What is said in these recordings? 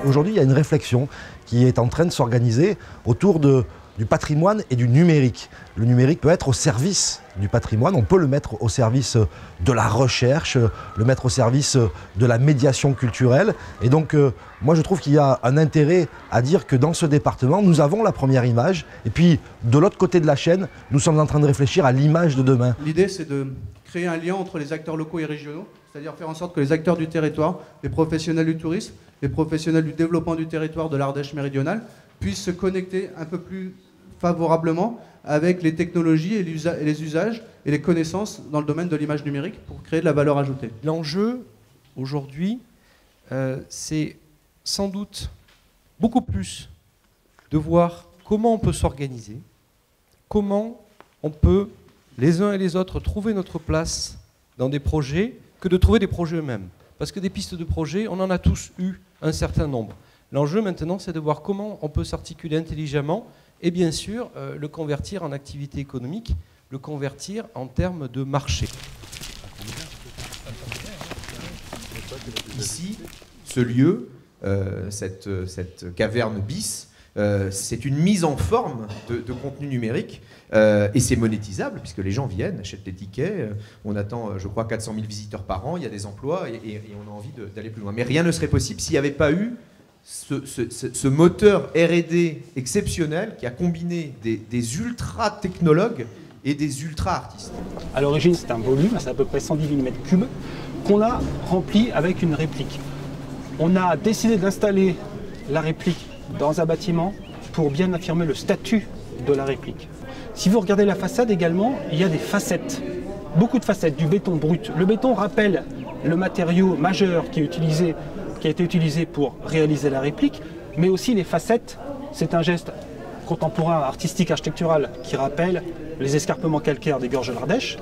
Aujourd'hui, il y a une réflexion qui est en train de s'organiser autour du patrimoine et du numérique. Le numérique peut être au service du patrimoine, on peut le mettre au service de la recherche, le mettre au service de la médiation culturelle. Et donc, moi je trouve qu'il y a un intérêt à dire que dans ce département, nous avons la première image. Et puis, de l'autre côté de la chaîne, nous sommes en train de réfléchir à l'image de demain. L'idée, c'est de créer un lien entre les acteurs locaux et régionaux, c'est-à-dire faire en sorte que les acteurs du territoire, les professionnels du tourisme, les professionnels du développement du territoire de l'Ardèche méridionale puissent se connecter un peu plus favorablement avec les technologies et les usages et les connaissances dans le domaine de l'image numérique pour créer de la valeur ajoutée. L'enjeu, aujourd'hui, c'est sans doute beaucoup plus de voir comment on peut s'organiser, comment on peut, les uns et les autres, trouver notre place dans des projets, que de trouver des projets eux-mêmes. Parce que des pistes de projets, on en a tous eu un certain nombre. L'enjeu maintenant, c'est de voir comment on peut s'articuler intelligemment et bien sûr le convertir en activité économique, le convertir en termes de marché. Ici, ce lieu, cette caverne bis, c'est une mise en forme de contenu numérique et c'est monétisable puisque les gens viennent, achètent des tickets, on attend je crois 400 000 visiteurs par an, il y a des emplois et on a envie d'aller plus loin. Mais rien ne serait possible s'il n'y avait pas eu ce moteur R&D exceptionnel qui a combiné des ultra-technologues et des ultra-artistes. À l'origine, c'est un volume, c'est à peu près 110 mm3, qu'on a rempli avec une réplique. On a décidé d'installer la réplique dans un bâtiment pour bien affirmer le statut de la réplique. Si vous regardez la façade également, il y a des facettes, beaucoup de facettes, du béton brut. Le béton rappelle le matériau majeur qui a été utilisé pour réaliser la réplique, mais aussi les facettes, c'est un geste contemporain, artistique, architectural qui rappelle les escarpements calcaires des gorges de l'Ardèche,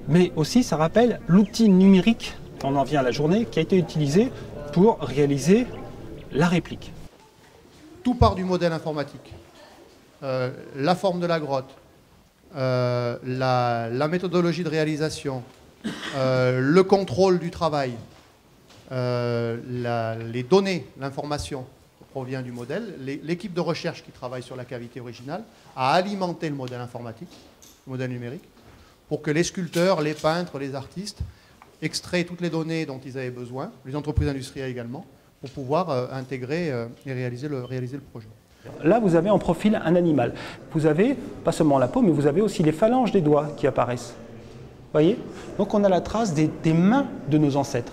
mais aussi ça rappelle l'outil numérique, on en vient à la journée, qui a été utilisé pour réaliser la réplique. Tout part du modèle informatique. La forme de la grotte, la méthodologie de réalisation, le contrôle du travail, les données, l'information provient du modèle. L'équipe de recherche qui travaille sur la cavité originale a alimenté le modèle informatique, le modèle numérique, pour que les sculpteurs, les peintres, les artistes extraient toutes les données dont ils avaient besoin, les entreprises industrielles également, pour pouvoir intégrer et réaliser le projet. Là, vous avez en profil un animal. Vous avez pas seulement la peau, mais vous avez aussi les phalanges des doigts qui apparaissent. Vous voyez? Donc on a la trace des mains de nos ancêtres.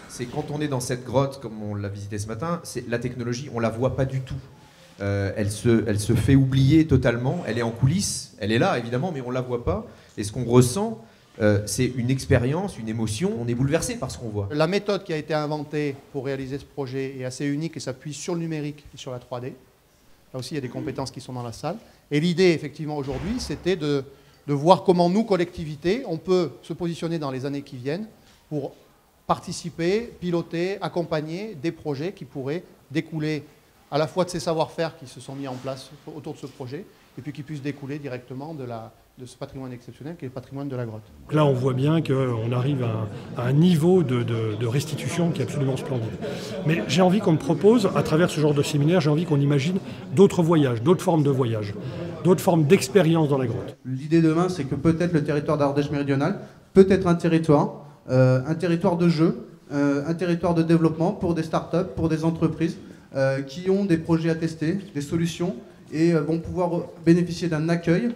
C'est quand on est dans cette grotte, comme on l'a visité ce matin, la technologie, on ne la voit pas du tout. Elle se fait oublier totalement, elle est en coulisses, elle est là évidemment, mais on ne la voit pas. Et ce qu'on ressent, c'est une expérience, une émotion, on est bouleversé par ce qu'on voit. La méthode qui a été inventée pour réaliser ce projet est assez unique et s'appuie sur le numérique et sur la 3D. Là aussi, il y a des compétences qui sont dans la salle. Et l'idée, effectivement, aujourd'hui, c'était de voir comment nous, collectivités, on peut se positionner dans les années qui viennent pour participer, piloter, accompagner des projets qui pourraient découler à la fois de ces savoir-faire qui se sont mis en place autour de ce projet et puis qui puissent découler directement de ce patrimoine exceptionnel qui est le patrimoine de la grotte. Là, on voit bien qu'on arrive à un niveau de restitution qui est absolument splendide. Mais j'ai envie qu'on me propose, à travers ce genre de séminaire, j'ai envie qu'on imagine d'autres voyages, d'autres formes de voyages, d'autres formes d'expérience dans la grotte. L'idée demain, c'est que peut-être le territoire d'Ardèche méridionale peut être un territoire de jeu, un territoire de développement pour des startups, pour des entreprises qui ont des projets à tester, des solutions et vont pouvoir bénéficier d'un accueil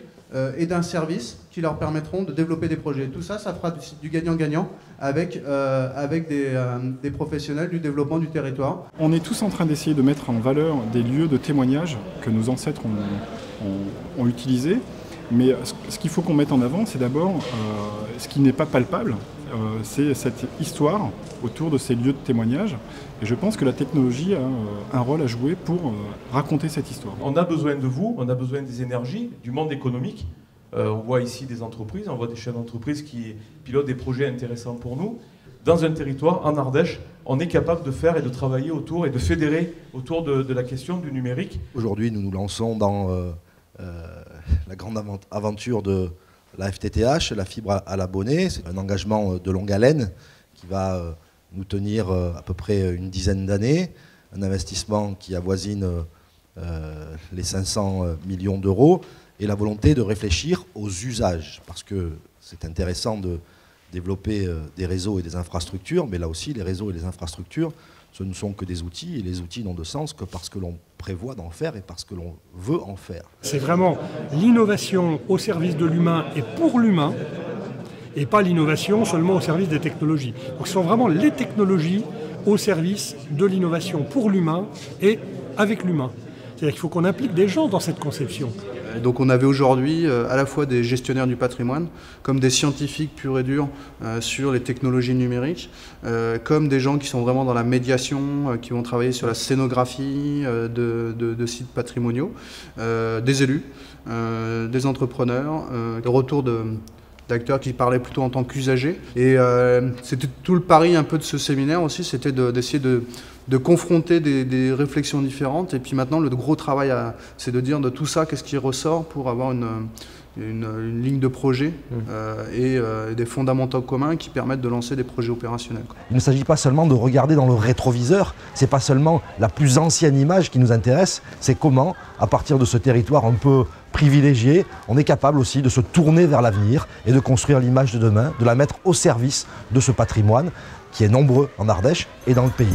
et d'un service qui leur permettront de développer des projets. Tout ça, ça fera du gagnant-gagnant avec des professionnels du développement du territoire. On est tous en train d'essayer de mettre en valeur des lieux de témoignage que nos ancêtres ont utilisés. Mais ce qu'il faut qu'on mette en avant, c'est d'abord ce qui n'est pas palpable, c'est cette histoire autour de ces lieux de témoignage. Et je pense que la technologie a un rôle à jouer pour raconter cette histoire. On a besoin de vous, on a besoin des énergies, du monde économique. On voit ici des entreprises, on voit des chefs d'entreprise qui pilotent des projets intéressants pour nous. dans un territoire, en Ardèche, on est capable de faire et de travailler autour et de fédérer autour de la question du numérique. Aujourd'hui, nous nous lançons dans la grande aventure de la FTTH, la fibre à l'abonné. C'est un engagement de longue haleine qui va nous tenir à peu près une dizaine d'années. Un investissement qui avoisine les 500 millions d'euros et la volonté de réfléchir aux usages. Parce que c'est intéressant de développer des réseaux et des infrastructures, mais là aussi, les réseaux et les infrastructures, ce ne sont que des outils, et les outils n'ont de sens que parce que l'on prévoit d'en faire et parce que l'on veut en faire. C'est vraiment l'innovation au service de l'humain et pour l'humain, et pas l'innovation seulement au service des technologies. Donc ce sont vraiment les technologies au service de l'innovation pour l'humain et avec l'humain. C'est-à-dire qu'il faut qu'on implique des gens dans cette conception. Donc on avait aujourd'hui à la fois des gestionnaires du patrimoine, comme des scientifiques purs et durs sur les technologies numériques, comme des gens qui sont vraiment dans la médiation, qui vont travailler sur la scénographie de sites patrimoniaux, des élus, des entrepreneurs, des retours d'acteurs qui parlaient plutôt en tant qu'usagers. Et c'était tout le pari un peu de ce séminaire aussi, c'était d'essayer de confronter des réflexions différentes. Et puis maintenant, le gros travail, c'est de dire de tout ça, qu'est-ce qui ressort pour avoir une ligne de projet et des fondamentaux communs qui permettent de lancer des projets opérationnels. Il ne s'agit pas seulement de regarder dans le rétroviseur, ce n'est pas seulement la plus ancienne image qui nous intéresse, c'est comment, à partir de ce territoire un peu privilégié, on est capable aussi de se tourner vers l'avenir et de construire l'image de demain, de la mettre au service de ce patrimoine qui est nombreux en Ardèche et dans le pays.